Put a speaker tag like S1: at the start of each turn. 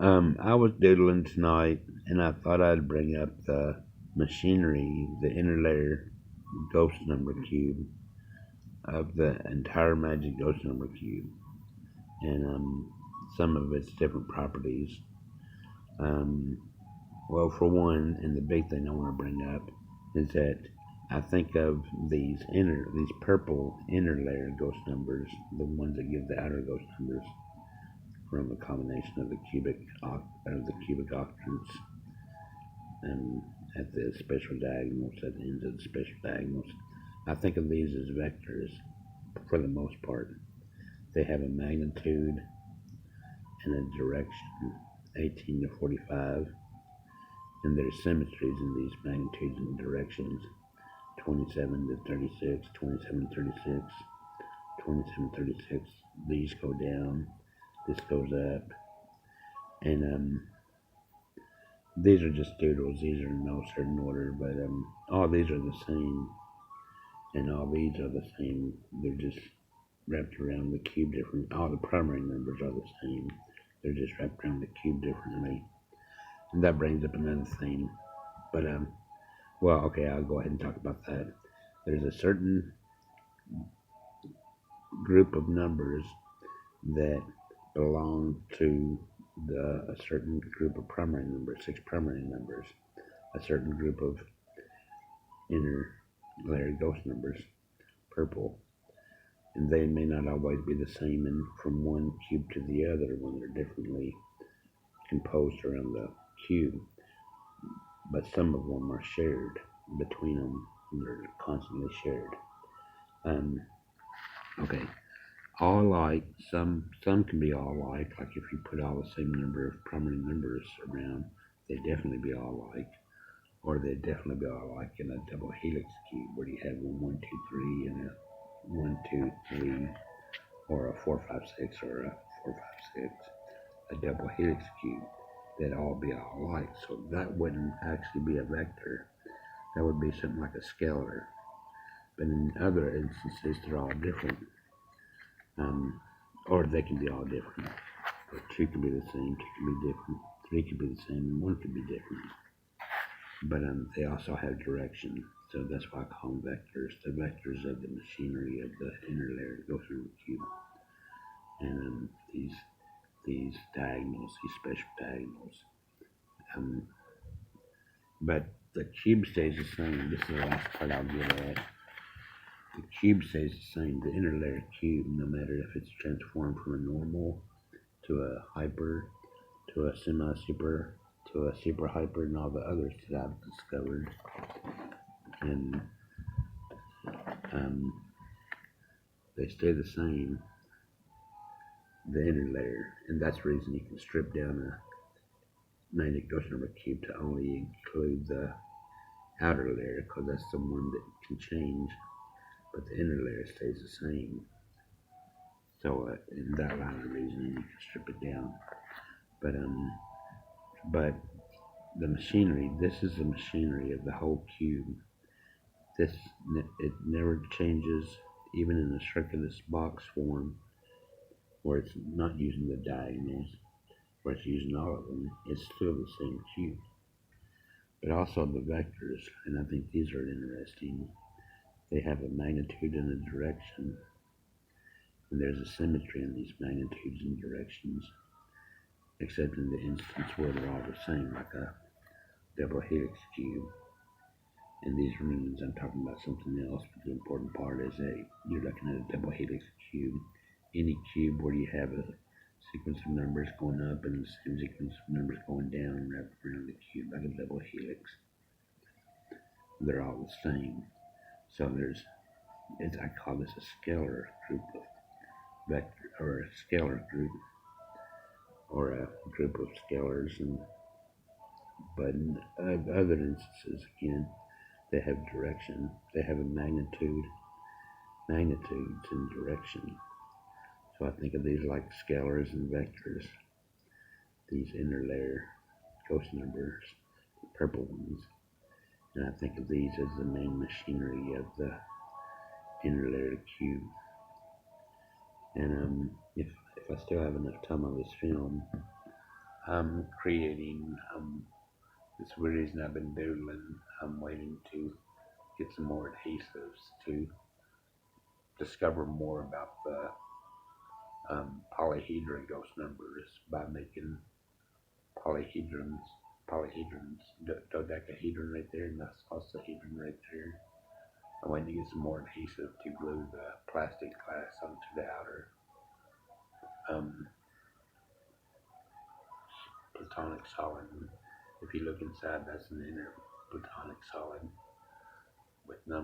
S1: I was doodling tonight, and I thought I'd bring up the machinery, the inner layer ghost number cube of the entire Magic Ghost Number Cube, and some of its different properties. Um, well, for one, and the big thing I want to bring up is that I think of these purple inner layer ghost numbers, the ones that give the outer ghost numbers, from a combination of the cubic octants and at the special diagonals, at the ends of the special diagonals. I think of these as vectors for the most part. They have a magnitude and a direction, 18 to 45, and there's symmetries in these magnitudes and directions, 27 to 36, 27 to 36, 27 to 36. These go down, this goes up, and these are just doodles. These are in no certain order, but all these are the same, and all these are the same. They're just wrapped around the cube different. All the primary numbers are the same. They're just wrapped around the cube differently. And that brings up another thing. But well, okay, I'll go ahead and talk about that. There's a certain group of numbers that belong to a certain group of primary numbers, 6 primary numbers, a certain group of inner layer ghost numbers, purple, and they may not always be the same and from one cube to the other when they're differently composed around the cube, but some of them are shared between them, and they're constantly shared. Okay, all alike, some can be all alike, like if you put all the same number of primary numbers around, they definitely be all alike, or they definitely be all alike in a double helix cube where you have a 1, 2, 3 and a 1, 2, 3, or a 4, 5, 6, or a 4, 5, 6, a double helix cube, they'd all be all alike. So that wouldn't actually be a vector. That would be something like a scalar. But in other instances, they're all different. Or they can be all different. Or 2 can be the same, 2 can be different, 3 can be the same, and 1 can be different. But they also have direction. So that's why I call them vectors. The vectors of the machinery of the inner layer that goes through the cube. And these diagonals, these special diagonals. But the cube stays the same. This is the last part I'll get at. The cube stays the same. The inner layer cube, no matter if it's transformed from a normal to a hyper, to a semi-super, to a super hyper, and all the others that I've discovered. And they stay the same, the inner layer. And that's the reason you can strip down a Magic Ghost Number cube to only include the outer layer, because that's the one that can change, but the inner layer stays the same. So in that line of reasoning, you can strip it down. But the machinery, this is the machinery of the whole cube. It never changes, even in the circular box form, where it's not using the diagonals, where it's using all of them. It's still the same cube. But also the vectors, and I think these are interesting. They have a magnitude and a direction, and there's a symmetry in these magnitudes and directions, except in the instance where they're all the same, like a double helix cube. In these rooms, I'm talking about something else, but the important part is that you're looking at a double helix cube. Any cube where you have a sequence of numbers going up and the same sequence of numbers going down wrapped around the cube like a double helix, they're all the same. So I call this a scalar group of vector, or a scalar group, or a group of scalars. But in other instances, again, they have direction. They have a magnitudes and direction. So I think of these like scalars and vectors. These inner layer ghost numbers, the purple ones, and I think of these as the main machinery of the inner layer cube. And if I still have enough time on this film, creating. This is the reason I've been doodling. I'm waiting to get some more adhesives to discover more about the polyhedron ghost numbers by making polyhedrons, dodecahedron right there, and icosahedron right there. I'm waiting to get some more adhesive to glue the plastic glass onto the outer platonic solid. If you look inside, that's an inner platonic solid with numbers.